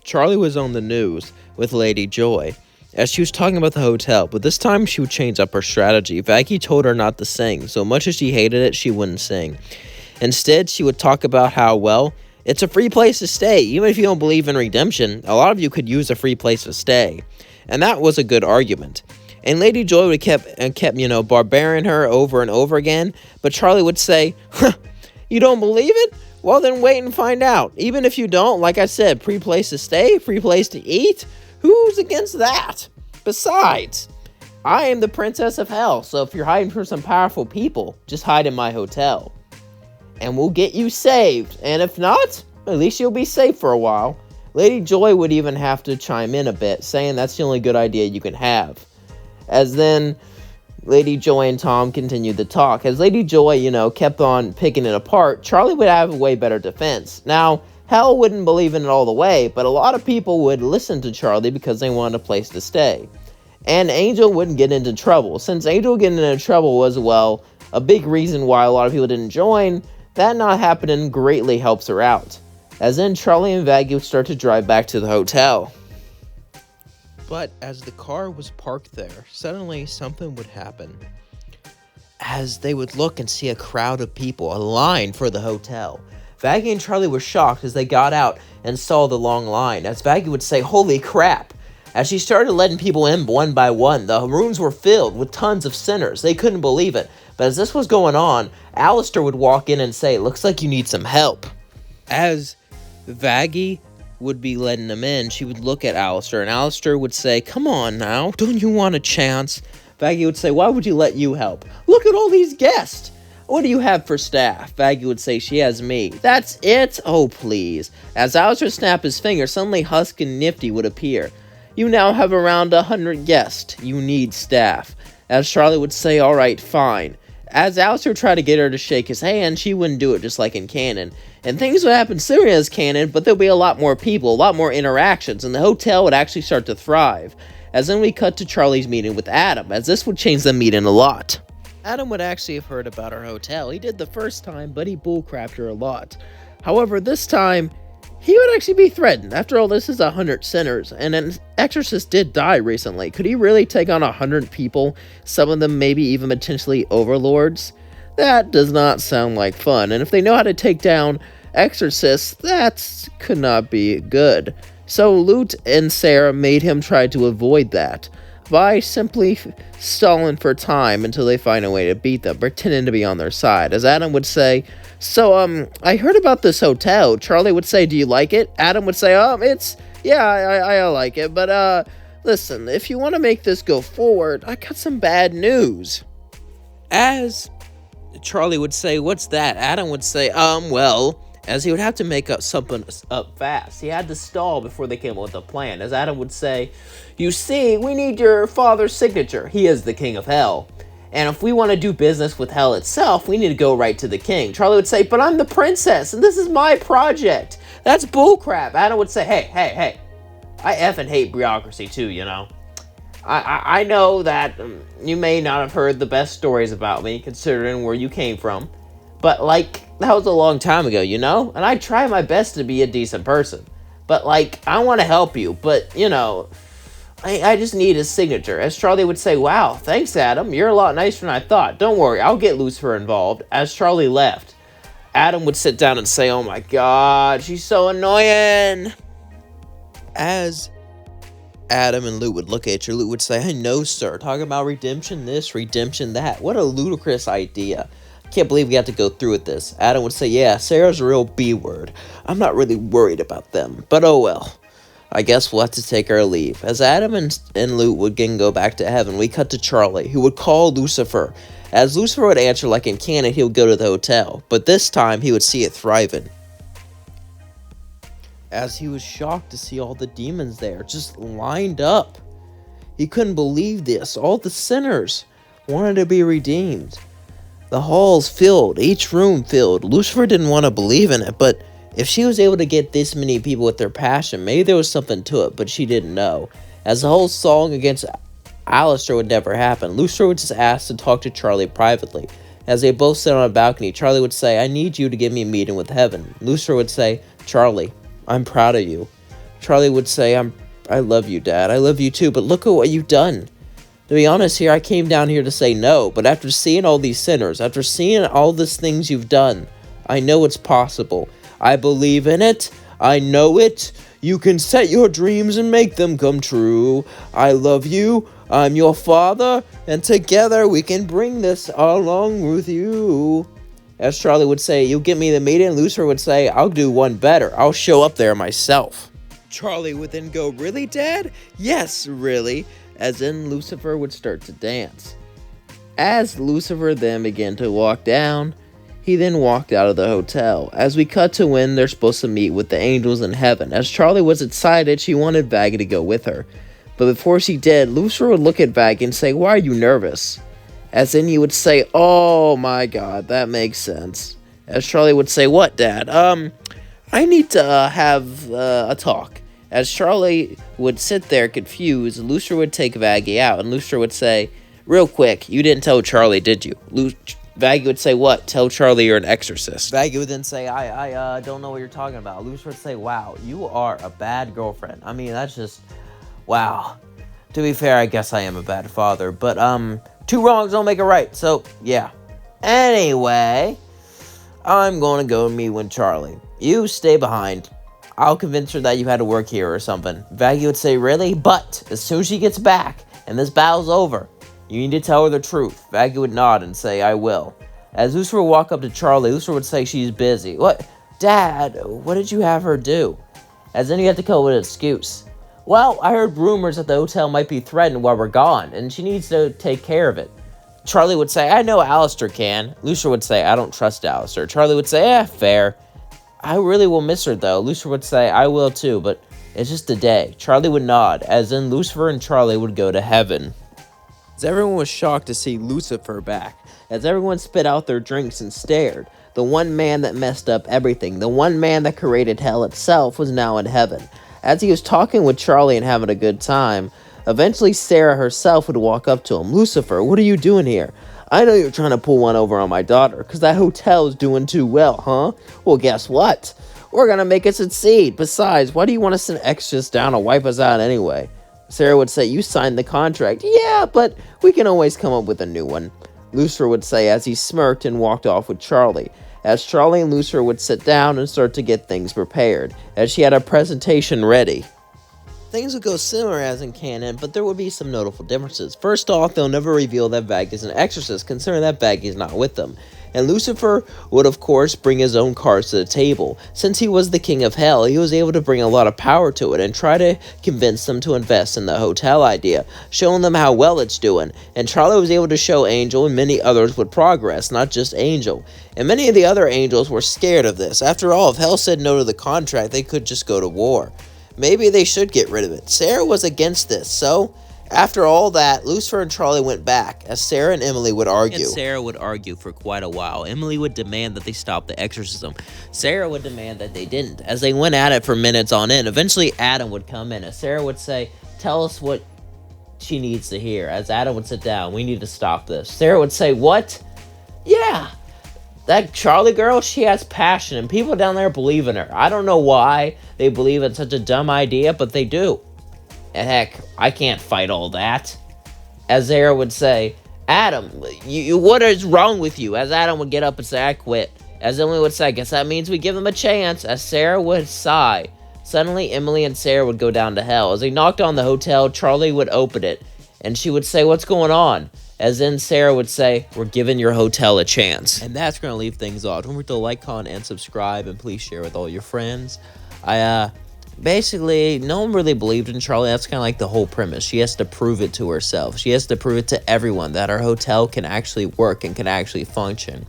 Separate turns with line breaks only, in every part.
Charlie was on the news with Lady Joy as she was talking about the hotel, but this time she would change up her strategy. Vaggie told her not to sing. So much as she hated it, she wouldn't sing. Instead, she would talk about how, well, it's a free place to stay. Even if you don't believe in redemption, a lot of you could use a free place to stay. And that was a good argument. And Lady Joy would kept barbarian her over and over again. But Charlie would say, huh, you don't believe it? Well, then wait and find out. Even if you don't, like I said, free place to stay, free place to eat. Who's against that? Besides, I am the princess of hell. So if you're hiding from some powerful people, just hide in my hotel. And we'll get you saved. And if not, at least you'll be safe for a while. Lady Joy would even have to chime in a bit, saying that's the only good idea you can have. As then Lady Joy and Tom continued to talk. As Lady Joy, kept on picking it apart, Charlie would have a way better defense. Now, Hell wouldn't believe in it all the way, but a lot of people would listen to Charlie because they wanted a place to stay. And Angel wouldn't get into trouble. Since Angel getting into trouble was, well, a big reason why a lot of people didn't join, that not happening greatly helps her out. As then Charlie and Vaggie would start to drive back to the hotel. But as the car was parked there, suddenly something would happen. As they would look and see a crowd of people, a line for the hotel. Vaggie and Charlie were shocked as they got out and saw the long line. As Vaggie would say, holy crap. As she started letting people in one by one, the rooms were filled with tons of sinners. They couldn't believe it. But as this was going on, Alastor would walk in and say, looks like you need some help. As Vaggie would be letting them in, she would look at Alastor, and Alastor would say, come on now, don't you want a chance? Vaggie would say, why would you let you help? Look at all these guests. What do you have for staff? Vaggie would say, she has me. That's it? Oh, please. As Alastor snapped his finger, suddenly Husk and Nifty would appear. You now have around 100 guests. You need staff. As Charlie would say, alright, fine. As Alastor tried to get her to shake his hand, she wouldn't do it just like in canon. And things would happen similar as canon, but there'll be a lot more people, a lot more interactions, and the hotel would actually start to thrive. As then we cut to Charlie's meeting with Adam, as this would change the meeting a lot. Adam would actually have heard about our hotel. He did the first time, but he bullcrapped her a lot. However, this time, he would actually be threatened. After all, this is 100 sinners, and an exorcist did die recently. Could he really take on 100 people? Some of them maybe even potentially overlords? That does not sound like fun, and if they know how to take down exorcists, that could not be good. So Lute and Sarah made him try to avoid that by simply stalling for time until they find a way to beat them, pretending to be on their side. As Adam would say, so, I heard about this hotel. Charlie would say, do you like it? Adam would say, I like it, but, listen, if you want to make this go forward, I got some bad news. As Charlie would say, what's that? Adam would say, as he would have to make something up fast. He had to stall before they came up with a plan. As Adam would say, you see, we need your father's signature. He is the king of hell. And if we want to do business with hell itself, we need to go right to the king. Charlie would say, but I'm the princess, and this is my project. That's bullcrap. Adam would say, hey. I effing hate bureaucracy too, you know. I know that you may not have heard the best stories about me, considering where you came from. But, that was a long time ago, you know? And I try my best to be a decent person. But, I want to help you, but, I just need his signature. As Charlie would say, wow, thanks, Adam. You're a lot nicer than I thought. Don't worry, I'll get Lucifer involved. As Charlie left, Adam would sit down and say, oh my god, she's so annoying. As Adam and Lute would look at you, Lute would say, I know, sir. Talking about redemption this, redemption that. What a ludicrous idea. Can't believe we have to go through with this. Adam would say, yeah, Sarah's a real B-word. I'm not really worried about them, but oh well. I guess we'll have to take our leave. As Adam and Lute would again go back to heaven, we cut to Charlie, who would call Lucifer. As Lucifer would answer like in canon, he would go to the hotel, but this time he would see it thriving. As he was shocked to see all the demons there, just lined up. He couldn't believe this. All the sinners wanted to be redeemed. The halls filled, each room filled. Lucifer didn't want to believe in it, but if she was able to get this many people with their passion, maybe there was something to it, but she didn't know. As the whole song against Alastor would never happen, Lucifer would just ask to talk to Charlie privately. As they both sit on a balcony, Charlie would say, I need you to give me a meeting with heaven. Lucifer would say, Charlie, I'm proud of you. Charlie would say, I love you, Dad. I love you too, but look at what you've done. To be honest here, I came down here to say no, but after seeing all these sinners, after seeing all these things you've done, I know it's possible. I believe in it. I know it. You can set your dreams and make them come true. I love you. I'm your father, and together we can bring this along with you. As Charlie would say, you give me the meeting. Lucifer would say, I'll do one better. I'll show up there myself. Charlie would then go, really, Dad? Yes, really. As in, Lucifer would start to dance. As Lucifer then began to walk down, he then walked out of the hotel. As we cut to when they're supposed to meet with the angels in heaven. As Charlie was excited, she wanted Vaggie to go with her. But before she did, Lucifer would look at Vaggie and say, why are you nervous? As in, he would say, oh my god, that makes sense. As Charlie would say, what, Dad? I need to have a talk. As Charlie would sit there confused, Lucifer would take Vaggie out, and Lucifer would say, real quick, you didn't tell Charlie, did you? Vaggie would say, what? Tell Charlie you're an exorcist. Vaggie would then say, I don't know what you're talking about. Lucifer would say, wow, you are a bad girlfriend. I mean, that's just, wow. To be fair, I guess I am a bad father, but, two wrongs don't make a right, so, yeah. Anyway, I'm gonna go meet with Charlie. You stay behind. I'll convince her that you had to work here or something. Vaggie would say, really? But as soon as she gets back and this battle's over, you need to tell her the truth. Vaggie would nod and say, I will. As Lucifer would walk up to Charlie, Lucifer would say she's busy. What? Dad, what did you have her do? As then you have to come up with an excuse. Well, I heard rumors that the hotel might be threatened while we're gone, and she needs to take care of it. Charlie would say, I know Alastor can. Lucifer would say, I don't trust Alastor. Charlie would say, fair. I really will miss her, though. Lucifer would say, I will too, but it's just a day. Charlie would nod, as in Lucifer and Charlie would go to heaven. As everyone was shocked to see Lucifer back, as everyone spit out their drinks and stared, the one man that messed up everything, the one man that created hell itself, was now in heaven. As he was talking with Charlie and having a good time, eventually Sarah herself would walk up to him. Lucifer, what are you doing here? I know you're trying to pull one over on my daughter, because that hotel is doing too well, huh? Well, guess what? We're going to make it succeed. Besides, why do you want to send extras down to wipe us out anyway? Sarah would say, you signed the contract. Yeah, but we can always come up with a new one. Lucifer would say as he smirked and walked off with Charlie. As Charlie and Lucifer would sit down and start to get things prepared, as she had a presentation ready. Things would go similar as in canon, but there would be some notable differences. First off, they'll never reveal that Vaggie is an exorcist, considering that Vaggie is not with them. And Lucifer would, of course, bring his own cards to the table. Since he was the king of hell, he was able to bring a lot of power to it and try to convince them to invest in the hotel idea, showing them how well it's doing. And Charlie was able to show Angel, and many others would progress, not just Angel. And many of the other angels were scared of this. After all, if hell said no to the contract, they could just go to war. Maybe they should get rid of it. Sarah was against this, so after all that, Lucifer and Charlie went back, as Sarah and Emily would argue. And Sarah would argue for quite a while. Emily would demand that they stop the exorcism. Sarah would demand that they didn't. As they went at it for minutes on end, eventually Adam would come in, as Sarah would say, tell us what she needs to hear. As Adam would sit down, we need to stop this. Sarah would say, what? Yeah. That Charlie girl, she has passion, and people down there believe in her. I don't know why they believe it's such a dumb idea, but they do. And heck, I can't fight all that. As Sarah would say, Adam, what is wrong with you? As Adam would get up and say, I quit. As Emily would say, I guess that means we give them a chance. As Sarah would sigh. Suddenly, Emily and Sarah would go down to hell. As they knocked on the hotel, Charlie would open it, and she would say, what's going on? As then Sarah would say, we're giving your hotel a chance. And that's going to leave things off. Don't forget to like, comment, and subscribe, and please share with all your friends. Basically, no one really believed in Charlie. That's kind of like the whole premise. She has to prove it to herself. She has to prove it to everyone that her hotel can actually work and can actually function.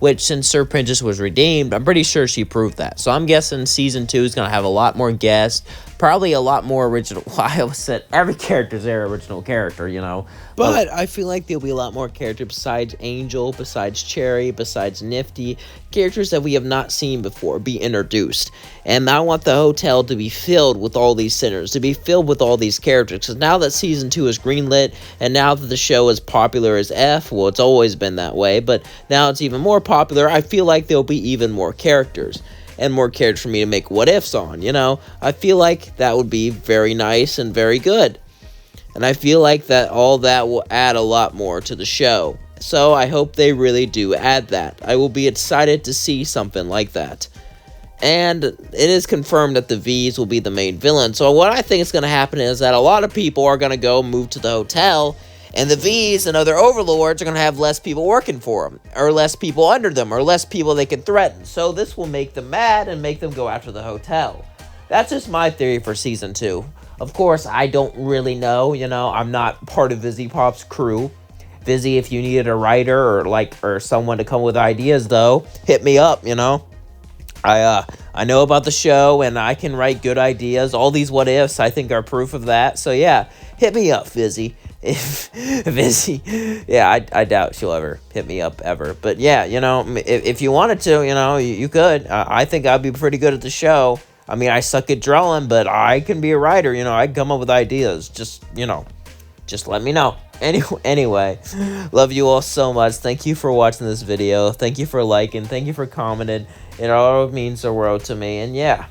Which, since Sir Princess was redeemed, I'm pretty sure she proved that. So I'm guessing Season 2 is going to have a lot more guests. Probably a lot more original. Well, I always said every character's their original character, you know. But I feel like there'll be a lot more characters besides Angel, besides Cherry, besides Nifty. Characters that we have not seen before be introduced. And I want the hotel to be filled with all these sinners, to be filled with all these characters. Because now that Season 2 is greenlit, and now that the show is popular as F, well, it's always been that way, but now it's even more popular, I feel like there'll be even more characters. and more characters for me to make what ifs on, you know? I feel like that would be very nice and very good. And I feel like that all that will add a lot more to the show. So I hope they really do add that. I will be excited to see something like that. And it is confirmed that the V's will be the main villain. So what I think is going to happen is that a lot of people are going to go move to the hotel, and the V's and other overlords are going to have less people working for them, or less people under them, or less people they can threaten. So this will make them mad and make them go after the hotel. That's just my theory for Season 2. Of course, I don't really know, you know, I'm not part of Vizzy Pop's crew. Vizzy, if you needed a writer or someone to come with ideas, though, hit me up, you know. I know about the show, and I can write good ideas. All these what-ifs, I think, are proof of that. So, yeah, hit me up, Vizzy. Vizzy, yeah, I doubt she'll ever hit me up, ever. But, yeah, you know, if you wanted to, you know, you could. I think I'd be pretty good at the show. I mean, I suck at drawing, but I can be a writer. You know, I can come up with ideas. Just, you know, just let me know. Anyway, love you all so much. Thank you for watching this video. Thank you for liking. Thank you for commenting. It all means the world to me. And yeah,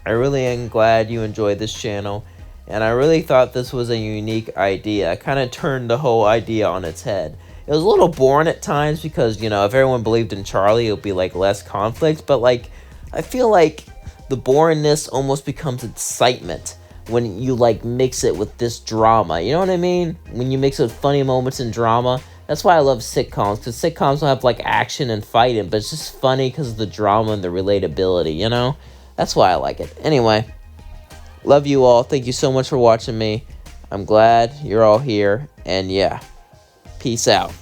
I really am glad you enjoyed this channel. And I really thought this was a unique idea. I kind of turned the whole idea on its head. It was a little boring at times because, you know, if everyone believed in Charlie, it would be like less conflict. But like, I feel like the boringness almost becomes excitement when you like mix it with this drama. You know what I mean? When you mix it with funny moments and drama. That's why I love sitcoms, because sitcoms don't have like action and fighting, but it's just funny because of the drama and the relatability, you know? That's why I like it. Anyway, love you all. Thank you so much for watching me. I'm glad you're all here, and yeah, peace out.